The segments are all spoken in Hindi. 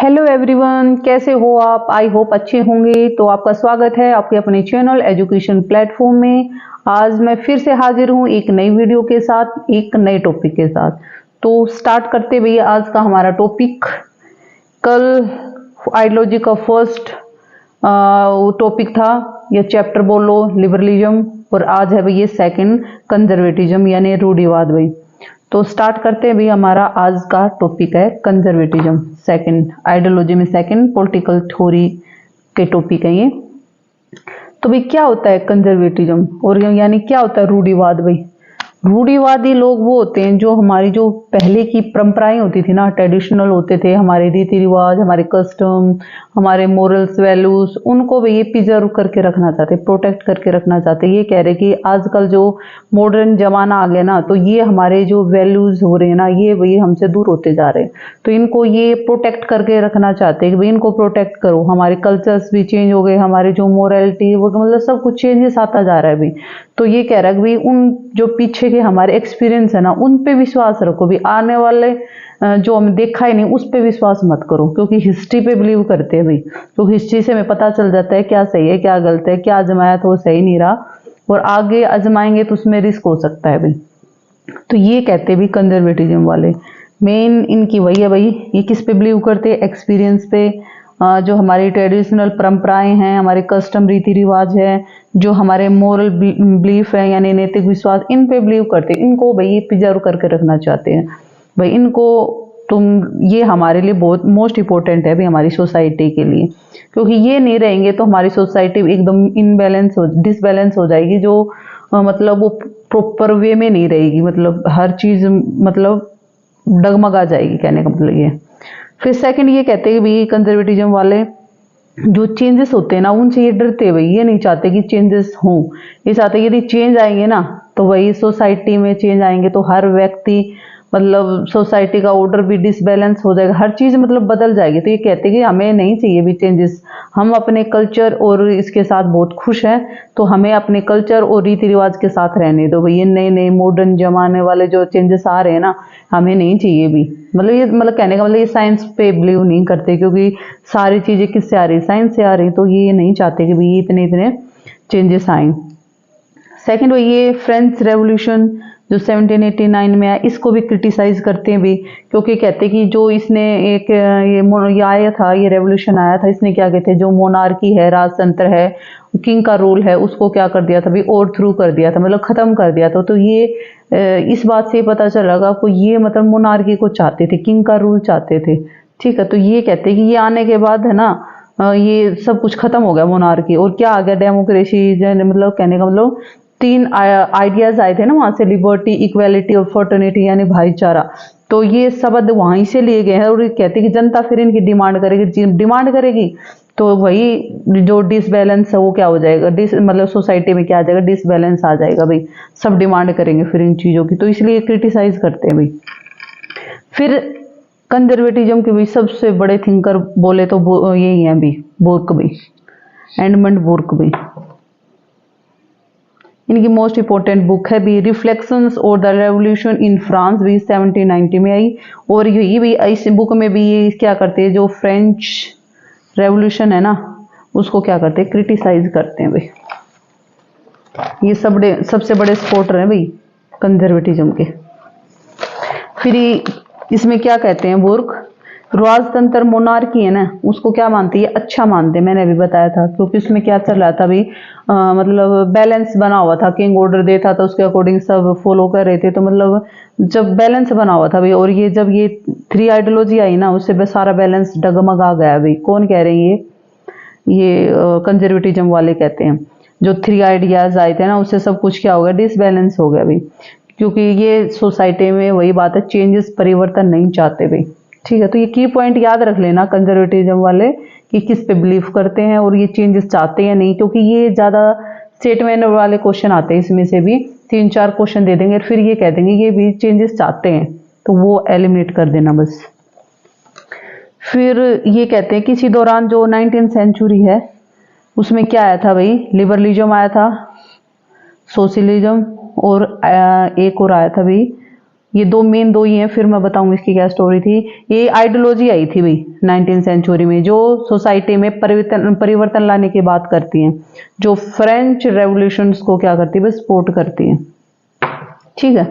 हेलो एवरीवन, कैसे हो आप? आई होप अच्छे होंगे। तो आपका स्वागत है आपके अपने चैनल एजुकेशन प्लेटफॉर्म में। आज मैं फिर से हाजिर हूँ एक नई वीडियो के साथ, एक नए टॉपिक के साथ। तो स्टार्ट करते भैया आज का हमारा टॉपिक। कल आइडियोलॉजी का फर्स्ट टॉपिक था या चैप्टर बोलो लिबरलिज्म, और आज है भैया सेकंड कंजर्वेटिज्म यानी रूढ़िवाद भाई। तो स्टार्ट करते हैं भाई। हमारा आज का टॉपिक है कंजर्वेटिज्म, सेकंड आइडियोलॉजी में सेकंड पॉलिटिकल थ्योरी के टॉपिक है ये। तो भाई क्या होता है कंजर्वेटिज्म और यानी क्या होता है रूढ़िवाद भाई? रूढ़िवादी लोग वो होते हैं जो हमारी जो पहले की परंपराएं होती थी ना, ट्रेडिशनल होते थे हमारे रीति रिवाज, हमारे कस्टम, हमारे मोरल्स वैल्यूज, उनको भी ये प्रिजर्व करके रखना चाहते, प्रोटेक्ट करके रखना चाहते। ये कह रहे कि आजकल जो मॉडर्न जमाना आ गया ना, तो ये हमारे जो वैल्यूज हो रहे हैं ना, ये भाई हमसे दूर होते जा रहे हैं। तो इनको ये प्रोटेक्ट करके रखना चाहते हैं कि भाई इनको प्रोटेक्ट करो। हमारे कल्चर्स भी चेंज हो गए, हमारे जो मोरलिटी वो मतलब सब कुछ चेंजेस आता जा रहा है भाई। तो ये कह रहा है कि भाई उन जो पीछे के हमारे एक्सपीरियंस है ना, उन पे विश्वास रखो भी। आने वाले जो हमें देखा ही नहीं उस पे विश्वास मत करो, क्योंकि हिस्ट्री पे बिलीव करते हैं भाई। तो हिस्ट्री से हमें पता चल जाता है क्या सही है क्या गलत है, क्या आजमाया तो वो सही नहीं रहा, और आगे आजमाएंगे तो उसमें रिस्क हो सकता है भाई। तो ये कहते हैं भी कंजर्वेटिज्म वाले। मेन इनकी वही है भाई, ये किस पे बिलीव करते हैं? एक्सपीरियंस पे। जो हमारी ट्रेडिशनल परंपराएं हैं, हमारे कस्टम रीति रिवाज है, जो हमारे मोरल बिलीफ है यानी नैतिक विश्वास, इन पे बिलीव करते हैं। इनको भाई प्रिजर्व करके रखना चाहते हैं भाई। इनको तुम ये हमारे लिए बहुत मोस्ट इम्पोर्टेंट है भाई हमारी सोसाइटी के लिए, क्योंकि ये नहीं रहेंगे तो हमारी सोसाइटी एकदम इनबैलेंस डिसबैलेंस हो जाएगी। जो मतलब वो प्रॉपर वे में नहीं रहेगी, मतलब हर चीज मतलब डगमगा जाएगी, कहने का मतलब ये। फिर सेकंड ये कहते हैं कि भाई कंजर्वेटिज्म वाले जो चेंजेस होते हैं ना, उनसे ये डरते हैं भाई। ये नहीं चाहते कि चेंजेस हों, ये चाहते हैं यदि चेंज आएंगे ना तो वही सोसाइटी में चेंज आएंगे तो हर व्यक्ति मतलब सोसाइटी का ऑर्डर भी डिसबैलेंस हो जाएगा, हर चीज मतलब बदल जाएगी। तो ये कहते हैं कि हमें नहीं चाहिए भी चेंजेस, हम अपने कल्चर और इसके साथ बहुत खुश हैं, तो हमें अपने कल्चर और रीति रिवाज के साथ रहने दो भाई। ये नए नए मॉडर्न जमाने वाले जो चेंजेस आ रहे हैं ना, हमें नहीं चाहिए भी। मतलब ये मतलब कहने का मतलब ये साइंस पे बिलीव नहीं करते, क्योंकि सारी चीजें किससे आ रही? साइंस से आ रही। तो ये नहीं चाहते कि भाई इतने इतने चेंजेस आए। सेकंड ये फ्रेंच रेवोल्यूशन जो 1789 में आया, इसको भी क्रिटिसाइज करते हैं भी, क्योंकि कहते हैं कि जो इसने एक ये आया था, ये रेवोल्यूशन आया था, इसने क्या कहते हैं जो मोनार्की है, राजतंत्र है, किंग का रूल है, उसको क्या कर दिया था भी? ओवर थ्रू कर दिया था, मतलब खत्म कर दिया था। तो ये इस बात से पता चला आपको, ये मतलब मोनार्की को चाहते थे, किंग का रूल चाहते थे। ठीक है, तो ये कहते हैं कि ये आने के बाद है ना, ये सब कुछ खत्म हो गया मोनार्की, और क्या आ गया? डेमोक्रेसी। मतलब कहने का मतलब तीन आइडियाज आए थे ना वहां से, लिबर्टी, इक्वालिटी और फ्रेटर्निटी यानी भाईचारा। तो ये शब्द वहीं से लिए गए हैं, और ये कहते हैं कि जनता फिर इनकी डिमांड करेगी, डिमांड करेगी तो वही जो डिसबैलेंस है वो क्या हो जाएगा? मतलब सोसाइटी में क्या आ जाएगा? डिसबैलेंस आ जाएगा भाई। सब डिमांड करेंगे फिर इन चीजों की, तो इसलिए क्रिटिसाइज करते हैं भाई। फिर कंजर्वेटिज्म के भी सबसे बड़े थिंकर बोले तो यही है भी, बुर्क भी, एडमंड बुर्क भी। इनकी मोस्ट इंपोर्टेंट बुक है भी रिफ्लेक्शंस और द रेवोल्यूशन इन फ्रांस भी 1790 में आई। और यही भी इस बुक में भी ये क्या करते हैं, जो फ्रेंच रेवोल्यूशन है ना उसको क्या करते हैं? क्रिटिसाइज करते हैं भाई। ये सबसे बड़े सपोर्टर हैं भाई कंजर्वेटिज्म के। फिर इसमें क्या कहते हैं बुर्क? राजतंत्र मोनार्की है ना, उसको क्या मानते हैं? अच्छा मानते हैं, मैंने अभी बताया था, क्योंकि उसमें क्या चल रहा था भाई, मतलब बैलेंस बना हुआ था, किंग ऑर्डर देता था उसके अकॉर्डिंग सब फॉलो कर रहे थे। तो मतलब जब बैलेंस बना हुआ था भाई, और ये जब ये थ्री आइडियोलॉजी आई ना, उससे सारा बैलेंस डगमगा गया भाई। कौन कह रहे हैं? ये कंजर्वेटिज्म वाले कहते हैं। जो थ्री आइडियाज आए थे ना, उससे सब कुछ क्या हो गया? डिसबैलेंस हो गया भाई, क्योंकि ये सोसाइटी में वही बात है, चेंजेस परिवर्तन नहीं चाहते भाई। ठीक है, तो ये की पॉइंट याद रख लेना कंजर्वेटिज्म वाले कि किस पे बिलीव करते हैं और ये चेंजेस चाहते हैं नहीं, क्योंकि ये ज्यादा स्टेटमेंट वाले क्वेश्चन आते हैं। इसमें से भी 3-4 क्वेश्चन दे देंगे, फिर ये कह देंगे ये भी चेंजेस चाहते हैं, तो वो एलिमिनेट कर देना बस। फिर ये कहते हैं किसी दौरान जो 19th सेंचुरी है उसमें क्या आया था भाई? लिबरलिज्म आया था, सोशलिज्म, और एक और आया था भाई ये दो ही हैं, फिर मैं बताऊंगी इसकी क्या स्टोरी थी। ये आइडियोलॉजी आई थी भाई 19th सेंचुरी में, जो सोसाइटी में परिवर्तन लाने की बात करती हैं, जो फ्रेंच रेवोल्यूशंस को क्या करती है, सपोर्ट करती है। ठीक है,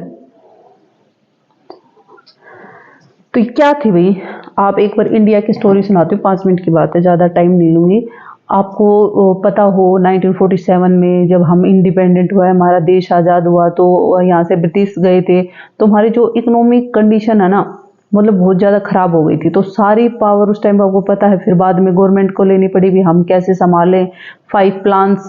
तो क्या थी भाई, आप एक बार इंडिया की स्टोरी सुनाती हूँ, 5 मिनट की बात है, ज़्यादा टाइम नहीं लूंगी। आपको पता हो 1947 में जब हम इंडिपेंडेंट हुआ, हमारा देश आज़ाद हुआ, तो यहाँ से ब्रिटिश गए थे, तो हमारी जो इकोनॉमिक कंडीशन है ना, मतलब बहुत ज़्यादा ख़राब हो गई थी। तो सारी पावर उस टाइम आपको पता है, फिर बाद में गवर्नमेंट को लेनी पड़ी भी, हम कैसे संभालें। 5 प्लान्स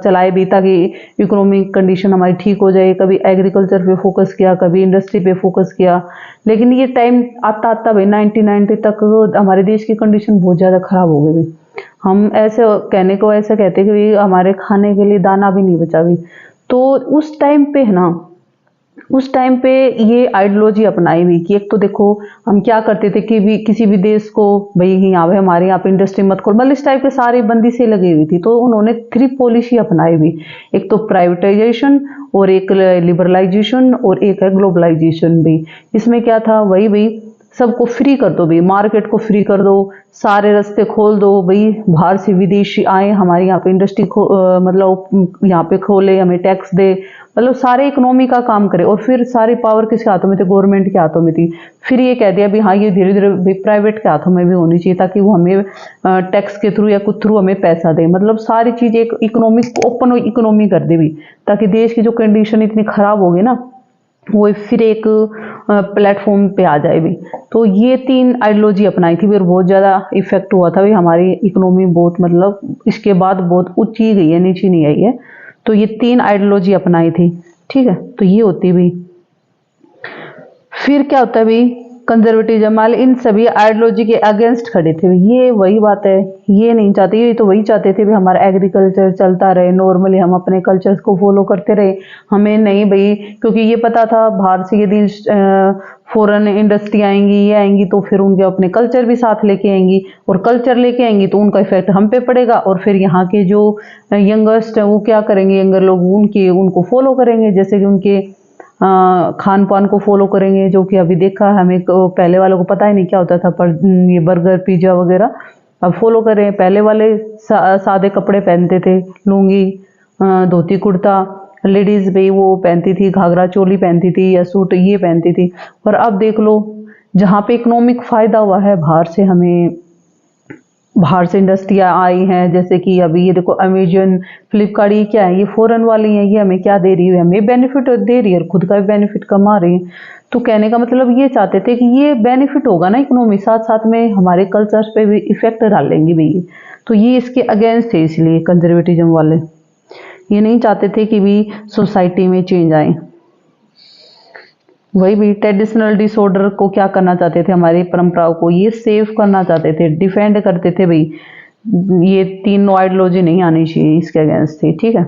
चलाए भी ताकि इकोनॉमिक कंडीशन हमारी ठीक हो जाए। कभी एग्रीकल्चर पे फोकस किया, कभी इंडस्ट्री पे फोकस किया, लेकिन ये टाइम आता आता भाई 1990 तक हमारे देश की कंडीशन बहुत ज़्यादा ख़राब हो गई। हम ऐसे कहने को ऐसे कहते कि भाई हमारे खाने के लिए दाना भी नहीं बचा भी। तो उस टाइम पे है ना, उस टाइम पे ये आइडियोलॉजी अपनाई हुई कि एक तो देखो हम क्या करते थे कि भी किसी भी देश को भाई यहाँ पे हमारे यहाँ पे इंडस्ट्री मत खोल, मतलब इस टाइप के सारी बंदी से लगी हुई थी। तो उन्होंने 3 पॉलिसी अपनाई हुई, एक तो प्राइवेटाइजेशन और एक लिबरलाइजेशन और एक है ग्लोबलाइजेशन भी। इसमें क्या था, वही भाई सबको फ्री कर दो भाई, मार्केट को फ्री कर दो, सारे रास्ते खोल दो भाई, बाहर से विदेशी आए हमारे यहाँ पे इंडस्ट्री मतलब यहाँ पे खोले, हमें टैक्स दे, मतलब सारे इकोनॉमी का काम करे। और फिर सारी पावर किसके हाथों में थी, गवर्नमेंट के हाथों में थी। फिर ये कह दिया भी हाँ ये धीरे धीरे भी प्राइवेट के हाथों में भी होनी चाहिए, ताकि वो हमें टैक्स के थ्रू या कुछ थ्रू हमें पैसा दे। मतलब सारी चीज़ एक इकोनॉमिक ओपन इकोनॉमी कर दे भी, ताकि देश की जो कंडीशन इतनी खराब होगी ना, वो फिर एक प्लेटफॉर्म पे आ जाए भी। तो ये 3 आइडियोलॉजी अपनाई थी, फिर बहुत ज़्यादा इफेक्ट हुआ था भी, हमारी इकोनॉमी बहुत मतलब इसके बाद बहुत ऊंची गई है, नीचे नहीं आई है। तो ये 3 आइडियोलॉजी अपनाई थी। ठीक है, तो ये होती भी। फिर क्या होता है भी, कंजर्वेटिज्म वाले इन सभी आइडियोलॉजी के अगेंस्ट खड़े थे। ये वही बात है, ये नहीं चाहते, ये तो वही चाहते थे भी हमारा एग्रीकल्चर चलता रहे नॉर्मली, हम अपने कल्चर्स को फॉलो करते रहे। हमें नहीं भाई, क्योंकि ये पता था बाहर से यदि फॉरेन इंडस्ट्री आएंगी, ये आएंगी, तो फिर उनके अपने कल्चर भी साथ लेके आएंगी, और कल्चर लेके आएंगी तो उनका इफेक्ट हम पे पड़ेगा। और फिर यहाँ के जो यंगस्ट है वो क्या करेंगे, यंगर लोग उनको फॉलो करेंगे, जैसे कि उनके खान पान को फॉलो करेंगे, जो कि अभी देखा हमें पहले वालों को पता ही नहीं क्या होता था, पर ये बर्गर पिज्जा वगैरह अब फॉलो करें। पहले वाले सादे कपड़े पहनते थे, लुंगी धोती कुर्ता, लेडीज भी वो पहनती थी, घाघरा चोली पहनती थी या सूट ये पहनती थी। और अब देख लो, जहाँ पे इकोनॉमिक फायदा हुआ है, बाहर से इंडस्ट्रियाँ आई हैं, जैसे कि अभी ये देखो अमेजन फ्लिपकार्ट, ये क्या है, ये फॉरेन वाली हैं, ये हमें क्या दे रही है, हमें बेनिफिट दे रही है और खुद का भी बेनिफिट कमा रही है। तो कहने का मतलब ये चाहते थे कि ये बेनिफिट होगा ना इकोनॉमी, साथ साथ में हमारे कल्चर्स पे भी इफेक्ट डालेंगे भी। तो ये इसके अगेंस्ट थे, इसलिए कंजर्वेटिज्म वाले ये नहीं चाहते थे कि भी सोसाइटी में चेंज आए। वही भी ट्रेडिशनल डिसऑर्डर को क्या करना चाहते थे, हमारी परंपराओं को ये सेव करना चाहते थे, डिफेंड करते थे भाई, ये 3 आइडियोलॉजी नहीं आनी चाहिए, इसके अगेंस्ट थी। ठीक है,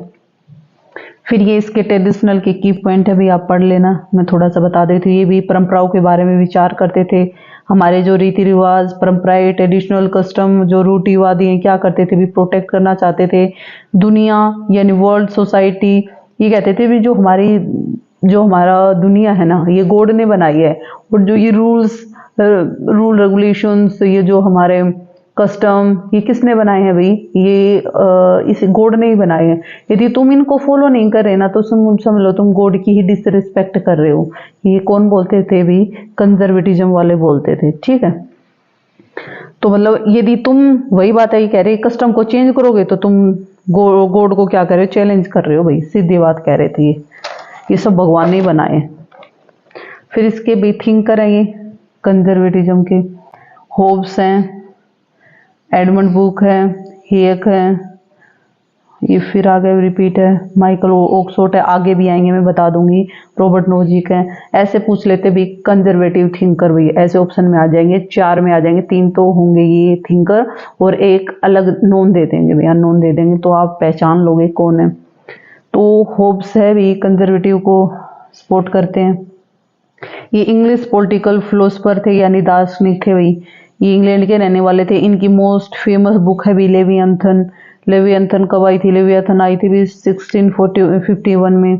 फिर ये इसके ट्रेडिशनल के की पॉइंट है भी, आप पढ़ लेना, मैं थोड़ा सा बता देती हूँ। ये भी परंपराओं के बारे में विचार करते थे, हमारे जो रीति रिवाज परंपराएं ट्रेडिशनल कस्टम जो रूढ़िवादी हैं क्या करते थे भी, प्रोटेक्ट करना चाहते थे। दुनिया यानी वर्ल्ड सोसाइटी, ये कहते थे भी जो हमारा दुनिया है ना, ये गॉड ने बनाई है, और जो ये रूल रेगुलेशंस, ये जो हमारे कस्टम, ये किसने बनाए हैं भाई, ये इस गॉड ने ही बनाए हैं। यदि तुम इनको फॉलो नहीं कर रहे ना, तो समझ लो तुम गॉड की ही डिसरिस्पेक्ट कर रहे हो। ये कौन बोलते थे भी, कंजर्वेटिज्म वाले बोलते थे। ठीक है, तो मतलब यदि तुम, वही बात है, ये कह रहे कस्टम को चेंज करोगे तो तुम गॉड को क्या कर रहे हो, चैलेंज कर रहे हो भाई, सीधी बात कह रहे थे। ये सब भगवान ने बनाए। फिर इसके भी थिंकर हैं ये कंजर्वेटिज्म के, होब्स हैं, एडमंड बुक है, हेक है, ये फिर आगे रिपीट है, माइकल ओक्सफोर्ड है, आगे भी आएंगे मैं बता दूंगी, रॉबर्ट नोजिक है। ऐसे पूछ लेते भी कंजर्वेटिव थिंकर भी, ऐसे ऑप्शन में आ जाएंगे, 4 में आ जाएंगे, 3 तो होंगे ये थिंकर, और एक अलग नोन दे देंगे भैया, नोन दे देंगे तो आप पहचान लोगे कौन है। तो होब्स है भी कंजर्वेटिव को सपोर्ट करते हैं। ये इंग्लिश पॉलिटिकल फिलोसफर थे यानी दार्शनिक थे भाई, ये इंग्लैंड के रहने वाले थे। इनकी मोस्ट फेमस बुक है भी लेवियंथन। लेवियंथन कब आई थी, लेवियंथन आई थी भी 1651 में।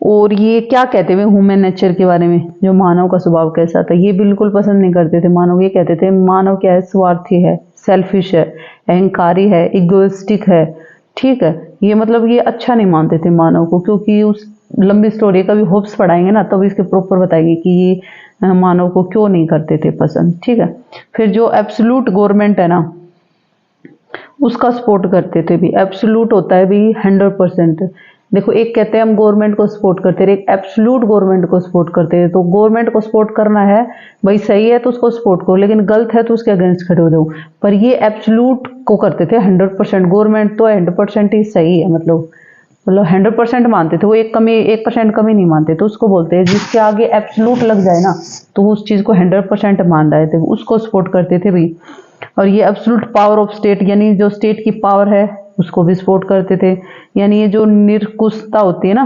और ये क्या कहते हुए ह्यूमन नेचर के बारे में, जो मानव का स्वभाव कैसा था, ये बिल्कुल पसंद नहीं करते थे मानव। ये कहते थे मानव क्या है, स्वार्थी है, सेल्फिश है, अहंकारी है, इगोइस्टिक है। ठीक है, ये मतलब ये अच्छा नहीं मानते थे मानव को, क्योंकि उस लंबी स्टोरी कभी होप्स पढ़ाएंगे ना तब इसके प्रॉपर बताएंगे कि ये मानव को क्यों नहीं करते थे पसंद। ठीक है, फिर जो एब्सोल्यूट गवर्नमेंट है ना उसका सपोर्ट करते थे भी। एब्सोल्यूट होता है भी 100%। देखो, एक कहते हैं हम गवर्नमेंट को सपोर्ट करते रहे, एक एब्सोल्यूट गवर्नमेंट को सपोर्ट करते हैं। तो गवर्नमेंट को सपोर्ट करना है भाई, सही है तो उसको सपोर्ट करो, लेकिन गलत है तो उसके अगेंस्ट खड़े हो जाओ। पर ये एब्सोल्यूट को करते थे 100%। गवर्नमेंट तो 100% ही सही है, मतलब 100% मानते थे वो, 1% कमी नहीं मानते। तो उसको बोलते हैं जिसके आगे एब्सोल्यूट लग जाए ना तो वो उस चीज़ को 100% मान रहे थे, उसको सपोर्ट करते थे भाई। और ये एब्सोल्यूट पावर ऑफ स्टेट, यानी जो स्टेट की पावर है उसको भी सपोर्ट करते थे। यानी ये जो निरकुशता होती है ना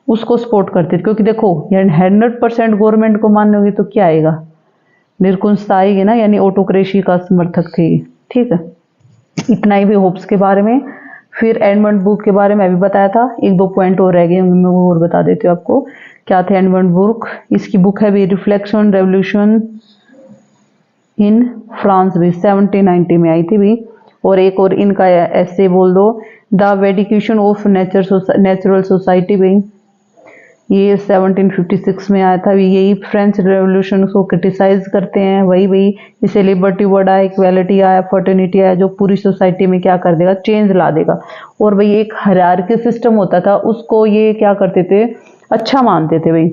उसको सपोर्ट करते थे, क्योंकि देखो यानी 100% गवर्नमेंट को मानने होगी तो क्या आएगा, निरकुशता आएगी ना, यानी ऑटोक्रेसी का समर्थक थे। ठीक है, इतना ही भी होप्स के बारे में। फिर एडमंड बुक के बारे में अभी बताया था, 1-2 पॉइंट और रह गए होंगे, मैं वो और बता देती हूँ आपको क्या थे एडमंड बुक। इसकी बुक है भी रिफ्लेक्शन रेवोल्यूशन इन फ्रांस भी, 1790 में आई थी भी। और एक और इनका ऐसे बोल दो, द वेडिकेशन ऑफ नेचुरल सोसाइटी भी, ये 1756 में आया था भी। यही फ्रेंच रेवोल्यूशन को क्रिटिसाइज करते हैं। वही भाई इसे लिबर्टी वर्ड आया, इक्वालिटी आया, फर्टर्निटी आया, जो पूरी सोसाइटी में क्या कर देगा, चेंज ला देगा। और भाई एक हायरार्की सिस्टम होता था उसको ये क्या करते थे, अच्छा मानते थे भाई।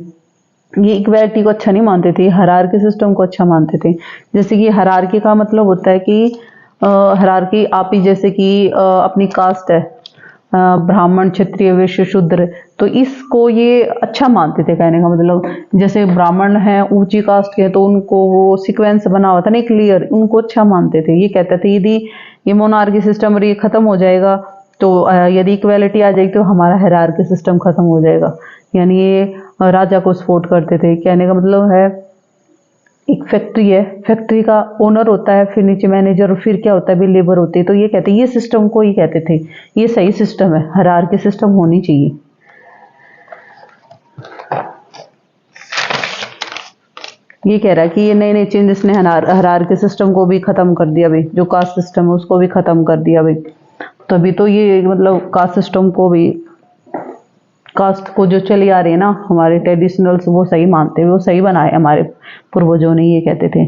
ये इक्वालिटी को अच्छा नहीं मानते थे, हायरार्की सिस्टम को अच्छा मानते थे। जैसे कि हायरार्की का मतलब होता है कि हायरार्की आप ही जैसे कि अपनी कास्ट है, ब्राह्मण, क्षत्रिय, वैश्य, शूद्र, तो इसको ये अच्छा मानते थे। कहने का मतलब जैसे ब्राह्मण है ऊंची कास्ट के, तो उनको वो सीक्वेंस बना हुआ था ना क्लियर, उनको अच्छा मानते थे। ये कहते थे यदि ये मोनार्की सिस्टम और ये खत्म हो जाएगा तो यदि इक्वालिटी आ जाएगी तो हमारा हायरार्की सिस्टम खत्म हो जाएगा। यानी ये राजा को सपोर्ट करते थे। कहने का मतलब है एक फैक्ट्री है, फैक्ट्री का ओनर होता है, फिर नीचे मैनेजर, और फिर क्या होता है भी लेबर होती है। तो ये कहते हैं ये सिस्टम को ही कहते थे ये सही सिस्टम है, हायरार्की सिस्टम होनी चाहिए। ये कह रहा है कि ये नए नए चेंजेस ने हायरार्की सिस्टम को भी खत्म कर दिया भाई, जो कास्ट सिस्टम है उसको भी खत्म कर दिया भाई। तभी तो ये मतलब कास्ट सिस्टम को भी, कास्ट को जो चली आ रही है ना हमारे ट्रेडिशनल्स वो सही मानते हैं, वो सही बनाए हमारे पूर्वजों ने, ये कहते थे।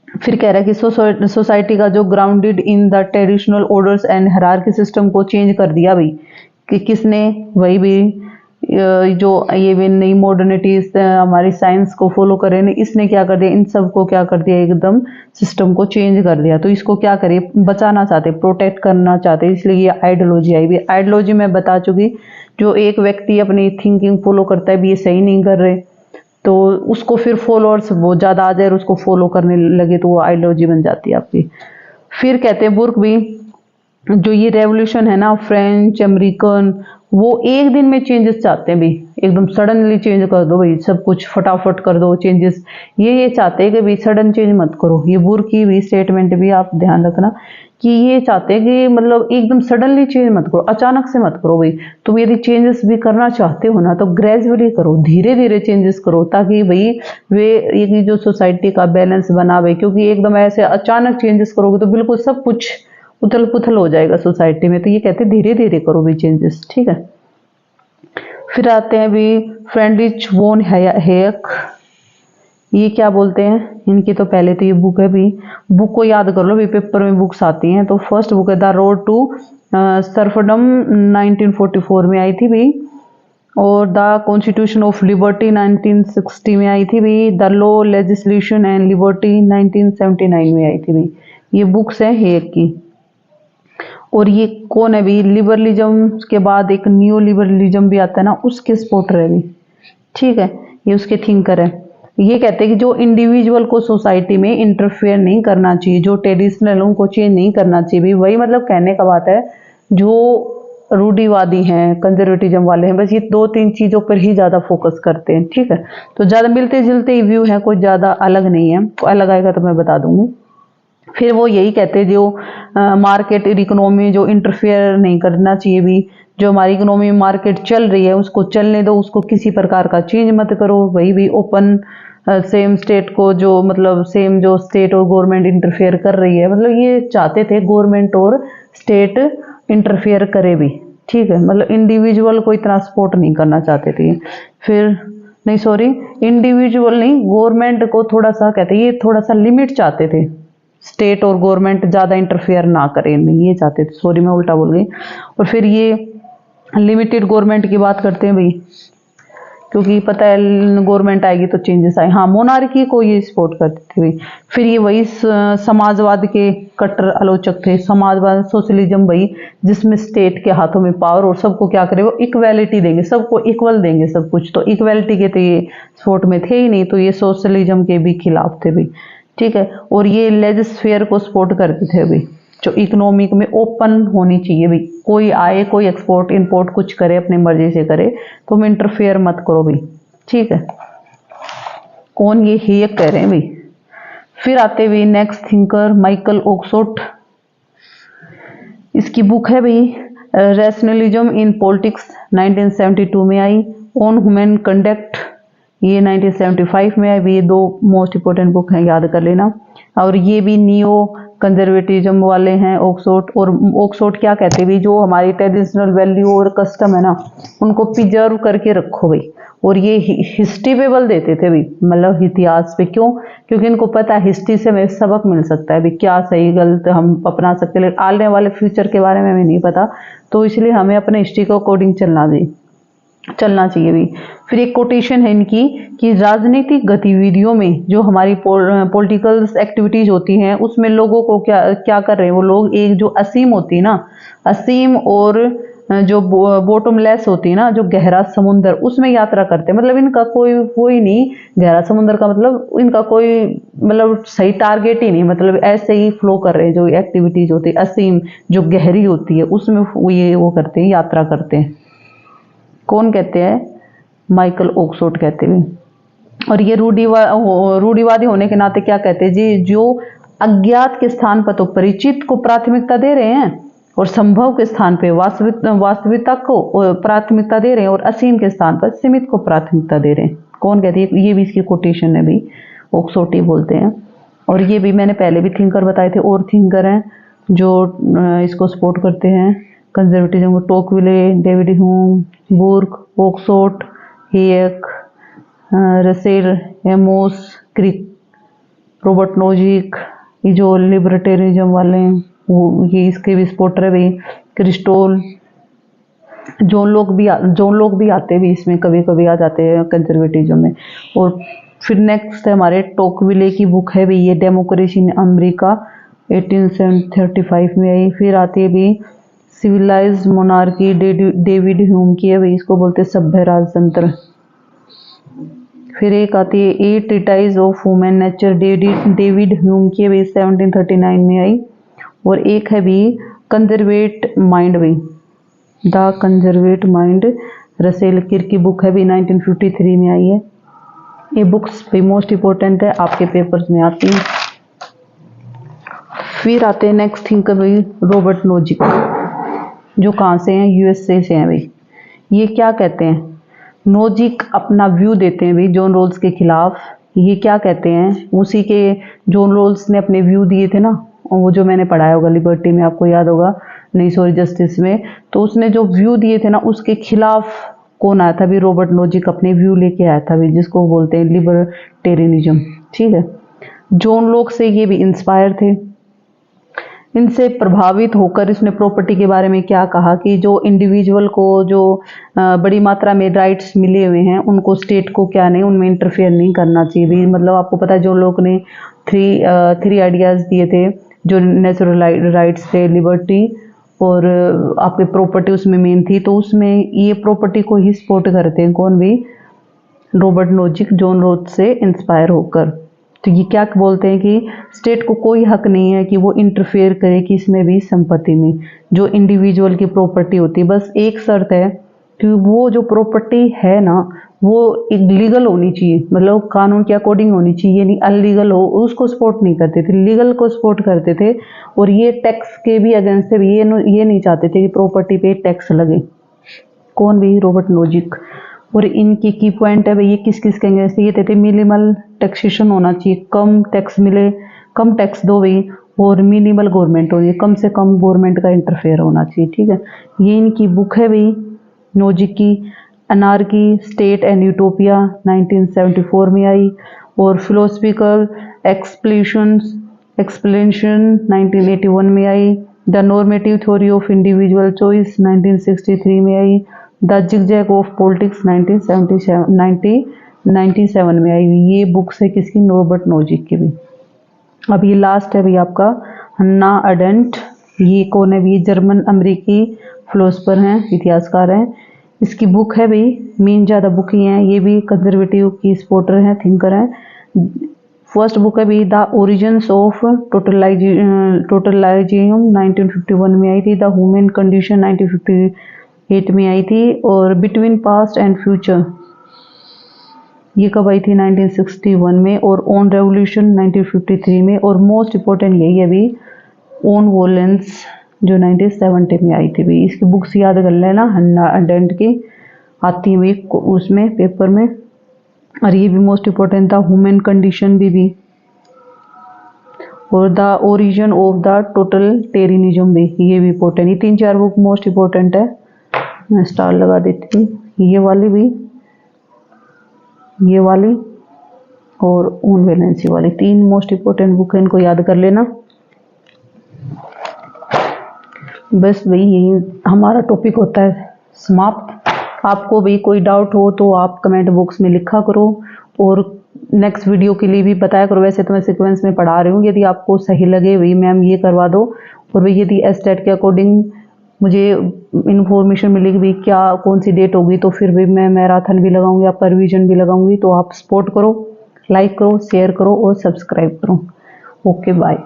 फिर कह रहा है कि सोसाइटी का जो grounded in the traditional orders and hierarchy system को चेंज कर दिया भाई। कि किसने, वही भी जो ये भी नई मॉडर्निटीज हमारी साइंस को फॉलो करे ने, इसने क्या कर दिया, इन सब को क्या कर दिया, एकदम सिस्टम को चेंज कर दिया। तो इसको क्या करे, बचाना चाहते, प्रोटेक्ट करना चाहते, इसलिए ये आइडियोलॉजी आई भी। आइडियोलॉजी मैं बता चुकी, जो एक व्यक्ति अपनी थिंकिंग फॉलो करता है भी ये सही नहीं कर रहे, तो उसको फिर फॉलोअर्स वो ज़्यादा आ जाए और उसको फॉलो करने लगे तो वो आइडियोलॉजी बन जाती है आपकी। फिर कहते हैं बुर्क भी, जो ये रेवोल्यूशन है ना फ्रेंच अमेरिकन, वो एक दिन में चेंजेस चाहते हैं भी, एकदम सडनली चेंज कर दो भाई, सब कुछ फटाफट कर दो चेंजेस। ये चाहते हैं कि भाई सडन चेंज मत करो। ये बुर्क की भी स्टेटमेंट भी आप ध्यान रखना कि ये चाहते हैं कि मतलब एकदम सडनली चेंज मत करो, अचानक से मत करो भाई। तुम यदि चेंजेस भी करना चाहते हो ना तो ग्रेजुअली करो, धीरे धीरे चेंजेस करो, ताकि भाई वे ये जो सोसाइटी का बैलेंस बना भाई। क्योंकि एकदम ऐसे अचानक चेंजेस करोगे तो बिल्कुल सब कुछ उथल पुथल हो जाएगा सोसाइटी में। तो ये कहते हैं धीरे धीरे करो भी चेंजेस, ठीक है। फिर आते हैं भी फ्रेडरिच वॉन हेयक, ये क्या बोलते हैं, इनकी तो पहले तो ये बुक है भी, बुक को याद कर लो भी, पेपर में बुक्स आती हैं। तो फर्स्ट बुक है द रोड टू सर्फडम, 1944 में आई थी भी। और द कॉन्स्टिट्यूशन ऑफ लिबर्टी 1960 में आई थी भी। The law legislation and liberty 1979 में आई थी भी। ये बुक्स हैं हेयक की। और ये कौन है भी, लिबरलिज्म के बाद एक न्यू लिबरलिज्म भी आता है ना, उसके सपोर्टर है भी, ठीक है। ये उसके थिंकर है। ये कहते हैं कि जो इंडिविजुअल को सोसाइटी में इंटरफेयर नहीं करना चाहिए, जो ट्रेडिशनल उनको चेंज नहीं करना चाहिए भी। वही मतलब कहने का बात है, जो रूढ़िवादी हैं, कंजर्वेटिज्म वाले हैं, बस ये 2-3 चीज़ों पर ही ज़्यादा फोकस करते हैं, ठीक है। तो ज़्यादा मिलते जुलते ही व्यू है, कोई ज़्यादा अलग नहीं है। अलग आएगा तो मैं बता दूंगी। फिर वो यही कहते हैं जो मार्केट इकोनॉमी जो इंटरफेयर नहीं करना चाहिए भी, जो हमारी इकोनॉमी मार्केट चल रही है उसको चलने दो, उसको किसी प्रकार का चेंज मत करो। वही भी ओपन सेम स्टेट को जो मतलब सेम जो स्टेट और गवर्नमेंट इंटरफेयर कर रही है, मतलब ये चाहते थे गवर्नमेंट और स्टेट इंटरफेयर करे भी, ठीक है। मतलब इंडिविजुअल को इतना सपोर्ट नहीं करना चाहते थे। फिर नहीं सॉरी, इंडिविजुअल नहीं, गवर्नमेंट को थोड़ा सा कहते हैं, ये थोड़ा सा लिमिट चाहते थे, स्टेट और गवर्नमेंट ज़्यादा इंटरफेयर ना करें इनमें, ये चाहते थे। सॉरी मैं उल्टा बोल गई। और फिर ये लिमिटेड गवर्नमेंट की बात करते हैं भाई, क्योंकि पता है गवर्नमेंट आएगी तो चेंजेस आए। हाँ, मोनार्की को ये सपोर्ट करते थे भाई। फिर ये वही समाजवाद के कट्टर आलोचक थे। समाजवाद सोशलिज्म भाई, जिसमें स्टेट के हाथों में पावर और सबको क्या करे, वो इक्वालिटी देंगे, सबको इक्वल देंगे सब कुछ। तो इक्वालिटी के तो ये सपोर्ट में थे ही नहीं, तो ये सोशलिज्म के भी खिलाफ थे भाई, ठीक है। और ये लेजिस्फेयर को सपोर्ट करते थे भाई, जो इकोनॉमिक में ओपन होनी चाहिए भाई, कोई आए कोई एक्सपोर्ट इंपोर्ट कुछ करे अपनी मर्जी से करे, तुम इंटरफेयर मत करो भाई, ठीक है। कौन, ये हेयक कह रहे हैं भाई। फिर आते हुए नेक्स्ट थिंकर माइकल ओक्सफोर्ड, इसकी बुक है भाई रैशनलिज्म इन पॉलिटिक्स, 1972 में आई। ऑन ह्यूमन कंडक्ट, ये 1975 में आई। ये दो मोस्ट इंपोर्टेंट बुक हैं, याद कर लेना। और ये भी नियो कंजर्वेटिज्म वाले हैं ओक्सफोर्ड। और ओक्सफोर्ड क्या कहते हैं भाई, जो हमारी ट्रेडिशनल वैल्यू और कस्टम है ना, उनको प्रिजर्व करके रखो भाई। और ये हिस्ट्री पे बल देते थे भाई, मतलब इतिहास पे। क्यों? क्योंकि इनको पता है हिस्ट्री से हमें सबक मिल सकता है भाई, क्या सही गलत हम अपना सकते हैं, लेकिन आने वाले फ्यूचर के बारे में हमें नहीं पता, तो इसलिए हमें अपने हिस्ट्री को अकॉर्डिंग चलना चाहिए भी। फिर एक कोटेशन है इनकी कि राजनीतिक गतिविधियों में जो हमारी पॉलिटिकल एक्टिविटीज होती हैं, उसमें लोगों को क्या कर रहे हैं वो लोग, एक जो असीम होती है ना, असीम, और जो बॉटमलेस होती है ना, जो गहरा समुद्र, उसमें यात्रा करते हैं। मतलब इनका कोई नहीं, गहरा समुद्र का मतलब इनका कोई मतलब सही टारगेट ही नहीं, मतलब ऐसे ही फ्लो कर रहे हैं। जो एक्टिविटीज होती है असीम, जो गहरी होती है, उसमें वो करते हैं, यात्रा करते हैं। कौन कहते हैं? माइकल ओक्सफोर्ड कहते हैं। और ये रूढ़िवादी होने के नाते क्या कहते हैं जी, जो अज्ञात के स्थान पर तो परिचित को प्राथमिकता दे रहे हैं, और संभव के स्थान पे वास्तविकता को प्राथमिकता दे रहे हैं, और असीम के स्थान पर सीमित को प्राथमिकता दे रहे हैं। कौन कहते हैं? ये भी इसकी कोटेशन है भी, ओक्सफोर्ड ही बोलते हैं। और ये भी मैंने पहले भी थिंकर बताए थे, और थिंकर हैं जो इसको सपोर्ट करते हैं कंजर्वेटिज्म को, Tocqueville, David Hume, Burke, Oxford, Hayek, Russell, Amos, Crick, Robert Nozick, ये जो लिबर्टेरिज्म वाले हैं वो ये इसके भी सपोर्टर है भाई। क्रिस्टोल, जो लोग भी आते भी इसमें, कभी कभी आ जाते हैं कंजर्वेटिज्म में। और फिर नेक्स्ट है हमारे टोकविले की बुक है भी, ये डेमोक्रेसी इन अमेरिका, 1835 में आई। फिर आती है भी सिविलाइज्ड मोनार्की, डेविड ह्यूम की है भाई, इसको बोलते हैं सभ्य राजतंत्र। फिर एक आती है a treatise of human nature, David Hume की है भाई, 1739 में आई। और एक है भी कंजर्वेट माइंड भाई, द कंजर्वेट माइंड, रसेल किर की बुक है भी, 1953 में आई है। ये बुक्स भी मोस्ट इंपॉर्टेंट है, आपके पेपर्स में आती हैं। फिर आते हैं नेक्स्ट थिंकर भाई रॉबर्ट नोजिक, जो कहाँ से हैं? यूएसए से हैं भाई। ये क्या कहते हैं? नोजिक अपना व्यू देते हैं भाई जॉन रोल्स के खिलाफ। ये क्या कहते हैं? उसी के जॉन रोल्स ने अपने व्यू दिए थे ना, वो जो मैंने पढ़ाया होगा लिबर्टी में, आपको याद होगा, नहीं सॉरी जस्टिस में। तो उसने जो व्यू दिए थे ना, उसके खिलाफ कौन आया था भी? रॉबर्ट नोजिक अपने व्यू लेके आया था भी, जिसको बोलते हैं लिबर्टेरियनिज्म, ठीक है। जॉन लॉक से ये भी इंस्पायर थे, इनसे प्रभावित होकर इसने प्रॉपर्टी के बारे में क्या कहा कि जो इंडिविजुअल को जो बड़ी मात्रा में राइट्स मिले हुए हैं, उनको स्टेट को क्या नहीं, उनमें इंटरफेयर नहीं करना चाहिए भी। मतलब आपको पता है जो लोग ने थ्री आइडियाज़ दिए थे, जो नेचुरल राइट्स थे, लिबर्टी और आपके प्रॉपर्टी उसमें मेन थी। तो उसमें ये प्रॉपर्टी को ही सपोर्ट करते हैं कौन भी? रॉबर्ट नोजिक, जॉन रोथ से इंस्पायर होकर। तो ये क्या बोलते हैं कि स्टेट को कोई हक नहीं है कि वो इंटरफेयर करे कि इसमें भी संपत्ति में जो इंडिविजुअल की प्रॉपर्टी होती है। बस एक शर्त है कि वो जो प्रॉपर्टी है ना, वो लीगल होनी चाहिए, मतलब कानून के अकॉर्डिंग होनी चाहिए, ये नहीं अनलीगल हो, उसको सपोर्ट नहीं करते थे, लीगल को सपोर्ट करते थे। और ये टैक्स के भी अगेंस्ट थे, ये नहीं चाहते थे कि प्रॉपर्टी पे टैक्स लगे, कौन भी? Robert Nozick. और इनकी की पॉइंट है भाई, ये किस किस कहेंगे? जैसे ये थे मिनिमल टैक्सेशन होना चाहिए, कम टैक्स मिले, कम टैक्स दो भाई, और मिनिमल गवर्नमेंट होगी, कम से कम गवर्नमेंट का इंटरफेयर होना चाहिए, ठीक है। ये इनकी बुक है भाई नोजिक की, अनार्की स्टेट एंड यूटोपिया 1974 में आई, और फिलोसफिकल एक्सप्लेनेशन 1981 में आई, the normative theory of individual choice 1963 में आई, द जिगजैग ऑफ पॉलिटिक्स 1997 में आई। ये बुक्स है किसकी? रॉबर्ट नोजिक की भी। अब ये लास्ट है भाई आपका हन्ना अरेंट। ये कौन है? ये जर्मन अमेरिकी फिलोसफर हैं, इतिहासकार हैं। इसकी बुक है भाई, मेन ज़्यादा बुक ही हैं, ये भी कंजर्वेटिव की सपोर्टर हैं, थिंकर हैं। फर्स्ट बुक है भाई द ओरिजिन्स ऑफ टोटलाइजिज्म 1951 में आई थी, द ह्यूमन कंडीशन 1958 में आई थी, और बिटवीन पास्ट एंड फ्यूचर ये कब आई थी? 1961 में, और ऑन रेवोल्यूशन 1953 में, और मोस्ट इम्पोर्टेंट यही है अभी ऑन वॉलेंस जो 1970 में आई थी भी। इसकी बुक्स याद कर लेना, हन्ना अरेंट की आती हुई उसमें पेपर में। और ये भी मोस्ट इम्पोर्टेंट था, ह्यूमन कंडीशन भी, और the origin of the totalitarianism भी, ये भी इम्पोर्टेंट। ये 3-4 बुक मोस्ट इम्पोर्टेंट है, मैं स्टार लगा देती हूँ। ये वाली भी, ये वाली और ऑन वैलेंसी वाली, 3 मोस्ट इम्पोर्टेंट बुक है, इनको याद कर लेना। बस भाई यही हमारा टॉपिक होता है समाप्त। आपको भी कोई डाउट हो तो आप कमेंट बॉक्स में लिखा करो, और नेक्स्ट वीडियो के लिए भी बताया करो। वैसे तो मैं सीक्वेंस में पढ़ा रही हूँ, यदि आपको सही लगे भाई मैम ये करवा दो, और भाई यदि एस्टेट के अकॉर्डिंग मुझे इन्फॉर्मेशन मिलेगी भाई क्या कौन सी डेट होगी, तो फिर भी मैं मैराथन भी लगाऊंगी, आपका रिवीजन भी लगाऊंगी। तो आप सपोर्ट करो, लाइक करो, शेयर करो और सब्सक्राइब करो। Okay bye.